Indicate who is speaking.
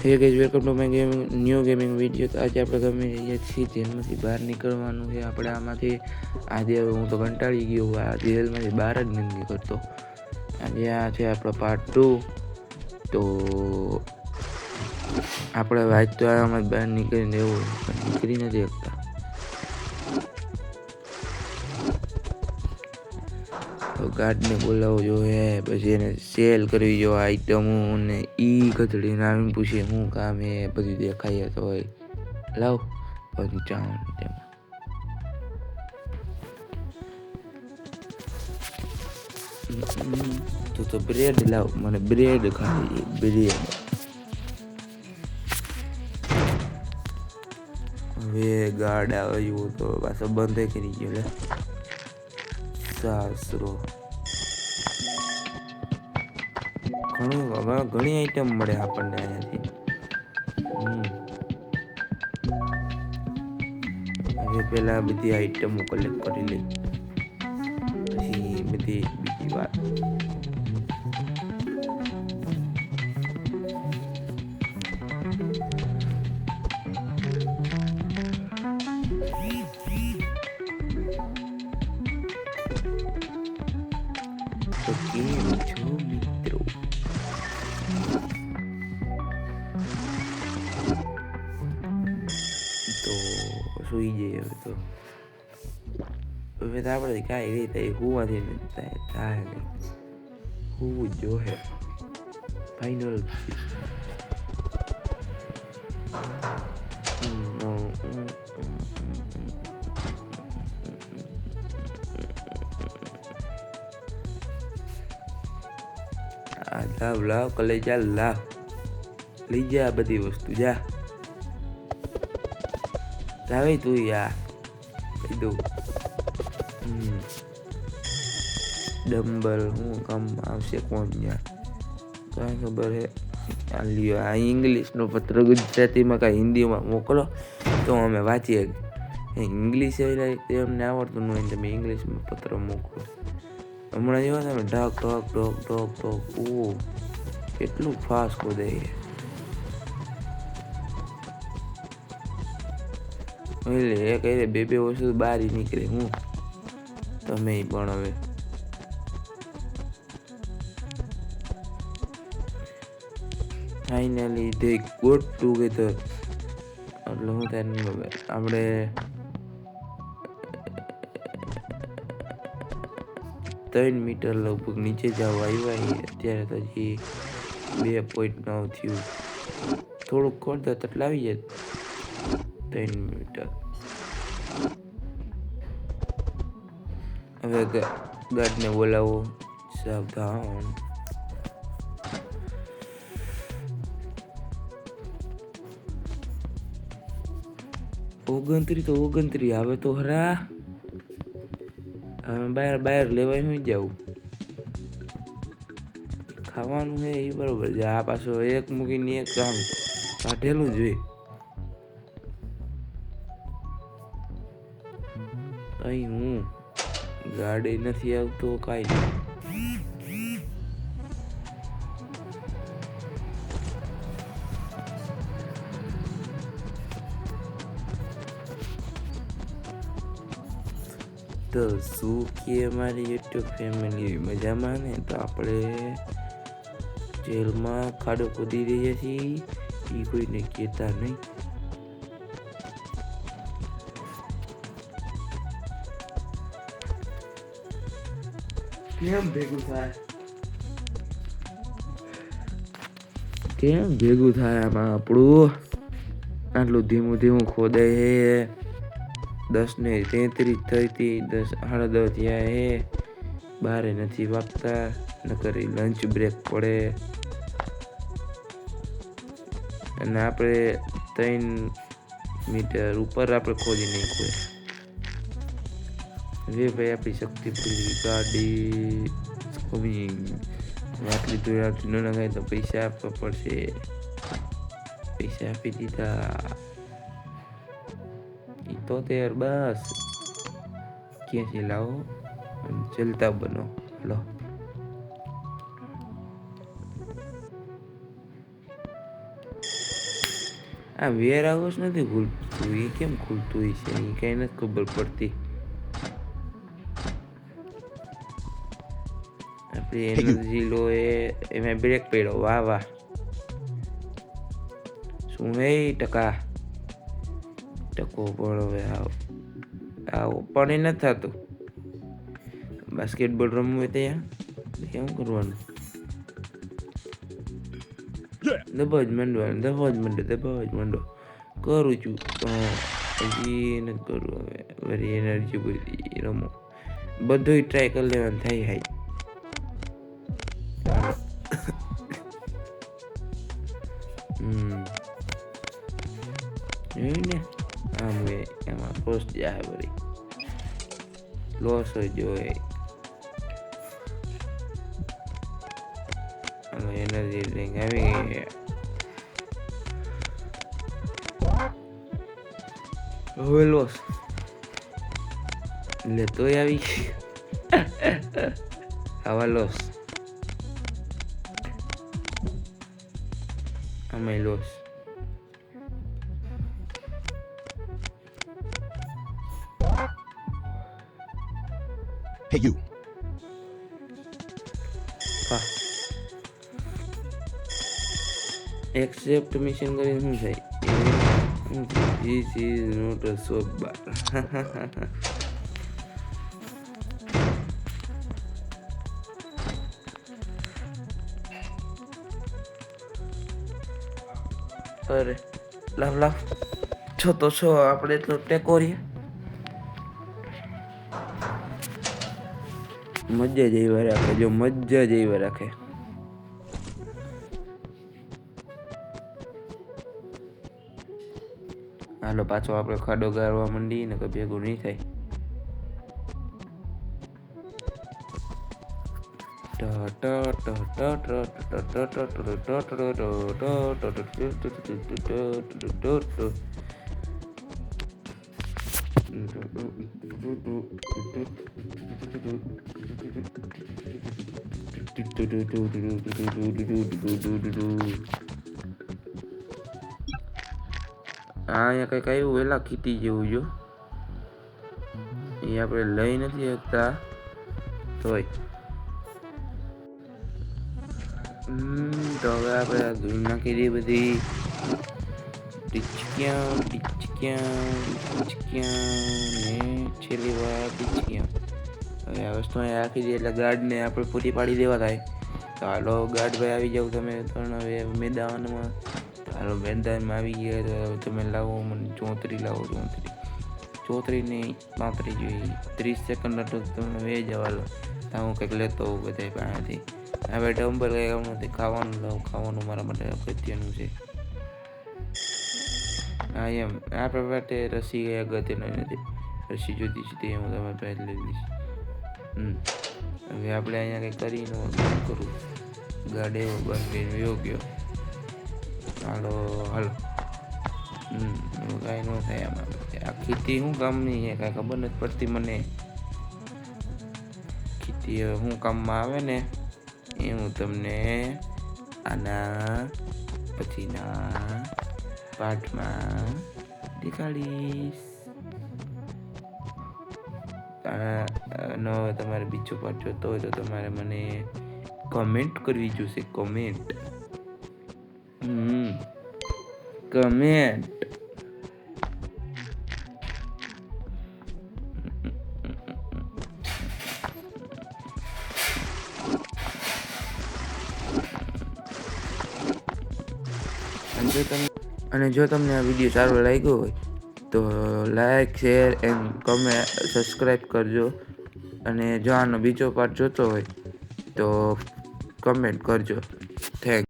Speaker 1: Hey guys, welcome to my new gaming video. તો આજે આપણે ગમે રહીએ છીએ જેલમાંથી બહાર નીકળવાનું છે આપણે આમાંથી. આજે હું તો કંટાળી ગયો, આ જેલમાંથી બહાર જ નથી નીકળતો. આજે આ છે આપણો પાર્ટ 2. તો આપણે વાત તો આમાં બહાર નીકળીને એવું નીકળી નથી શકતા. તો ગાર્ડને બોલાવવો જોઈએ, પછી એને સેલ કરવી જોઈએ આઈટમો, ને ગધડીને આવીને પૂછે શું કામ એ બધું દેખાય તો હોય લાવ 55. તો બ્રેડ લાવ, મને બ્રેડ ખાવી, બ્રેડ. હવે ગાર્ડ આવ્યું તો પાછો બંધ કરી ગયો લે સાસરો. ઘણી આઈટમ મળે આપણને અહીંયાથી. હવે પેલા બધી આઈટમો કલેક્ટ કરી લઈ, પછી બધી બીજી વાત. તો કેમ છો મિત્રો? તો સુઈ જઈએ હવે. તો હવે તો આપણે કાંઈ રીતે હોવાથી થાય નહીં, હોવું જ જોઈએ ફાઈનલ. લાવ કલે જા, લાવ લઈ જા બધી વસ્તુ, જા જાવે તું યાર લઈ દઉં. ડમ્બલ હું કામ આવશે કોણ યાર, કાંઈ ખબર હે. આ લ્યો, આ ઇંગ્લિશનો પત્ર ગુજરાતીમાં કાંઈ હિન્દીમાં મોકલો તો અમે વાંચીએ. ઇંગ્લિશ અમને આવડતું ન હોય, તમે ઇંગ્લિશમાં પત્ર મોકલો. હમણાં જેવા તમે ઢક ઢક ઢક ઢક ઢક, ઓ કેટલું ફાસ્ટ ખોદાય. એટલે એક બે વસ્તુ બહાર નીકળે હું તમે પણ. હવે ફાઇનલી they got together. એટલે હું ત્યારે આપણે 3 મીટર લગભગ નીચે જવા આવ્યા. અત્યારે તો હજી 2.9 થયું. થોડુંક ખોલતા એટલે આવી જાય 3 મીટર. હવે ગાર્ડને બોલાવો, સાવધાન. ઓગણત્રી આવે તો હરા. હવે બહાર લેવાય હું જાઉં, ખાવાનું છે એ બરોબર છે. આ પાછો એક મૂકીને એક કામ કાઢેલું જોઈએ. કઈ હું ગાડી નથી આવતો કાંઈ નહીં. તો શું કે અમારી યુટ્યુબ ફેમિલી મજામાં ને? તો આપણે જેલમાં ખાડો ખોદી રહ્યા છીએ, એ કોઈને કહેતા નહીં. કેમ ભેગું થાય આમાં આપણું? આટલું ધીમું ખોદાય હે. 10:33 થઈ હતી, 10:30 થયા હે. બારે નથી વાગતા, નકર લંચ બ્રેક પડે. અને આપણે 3 મીટર ઉપર આપણે ખોદી નાખ્યું. હવે ભાઈ આપણી શક્તિ પૂરી ગાડી આટલી દૂર ન નખાય તો પૈસા આપવા પડશે. પૈસા આપી દીધા. 73 બસ ક્યાંથી લાવો, ચલતા બનો. લો આ વેર હાઉસ નથી ખુલતું, એ કેમ ખુલતું હોય છે એ કઈ નથી ખબર પડતી. આપણી એનર્જી લો એમાં બ્રેક પડ્યો. વાહ વાહ, શું હે ટકા ટકો પડો હવે. આ ઓપન નથી થતું. બાસ્કેટબોલ રમવું હોય ત્યાં કેમ કરવાનું? દબાવ જ માંડવાનું, દબાવ જ માંડો. કરું છું હજી નથી કરવું. હવે વળી એનર્જી બધી રમો, બધું ટ્રાય કરી લેવાનું થાય. હાઈ જોયું ને આમ હોય એમાં પોસ્ટ જાય વળી લોસ જ હોય. એનર્જી ડ્રિંક આવી ગઈ. હવે લોસ એટલે તોય આવી ગઈ. આવા લોસ, આમાં loss.
Speaker 2: Hey, you.
Speaker 1: Accept mission કરીને શું થાય? This is not a soap bar. અરે લાવ છો તો છો, આપણે એટલો ટેકો રહીએ. મજા જ એવા રાખે, જો મજા જ એવા રાખે. હાલો પાછો આપણે ખાડો ગાળવા માંડીએ ને કે ભેગું નહીં થાય. અહીંયા કંઈક આવ્યું વેલા ખીતી જેવું જો, એ આપણે લઈ નથી શકતા તોય. તો હવે આપણે ધૂળ નાખી દઈએ બધી. ને છેલ્લી વાર હવે આ વસ્તુ અહીંયા રાખી દઈએ એટલે ગાર્ડને આપણે પૂરી પાડી દેવા થાય. તો હાલો ગાર્ડ ભાઈ આવી જાવ તમે ત્રણ હવે મેદાનમાં. હાલો મેદાનમાં આવી ગયા તો તમે લાવો મને ચોતરી લાવો. ચોતરી નહીં 35 જોઈએ. 30 સેકન્ડ હતો તમે વે જવાલો. તો હું કંઈક લેતો હોઉં બધા પાસેથી. હવે ડમ્બર કંઈ આવું નથી. ખાવાનું લાવું, ખાવાનું મારા માટે અગત્યનું છે. હા એમ આપણા માટે રસી કંઈ અગત્યનું નથી. રસી જોતી છે તે હું તમારી પાસે લઈ લઈશ. હવે આપણે અહીંયા કંઈ કરીને કરું ગાડ એવો બંધ યોગ્ય. હાલો કાંઈ ન થાય આમાં. આ ખેતી શું કામની છે કાંઈ ખબર નથી પડતી મને. ખેતી હવે શું કામમાં આવે ને એ હું તમને આના પછીના પાઠમાં દેખાડીશ. નો તમારે બીજો પાઠ જોતો હોય તો તમારે મને કમેન્ટ કરવી જોશે. કમેન્ટ. અને જો તમને આ વિડીયો સારો લાગ્યો હોય તો like, share and comment, subscribe કરજો. અને જો આનો બીજો પાર્ટ જોતો હોય તો કમેન્ટ કરજો. થેન્ક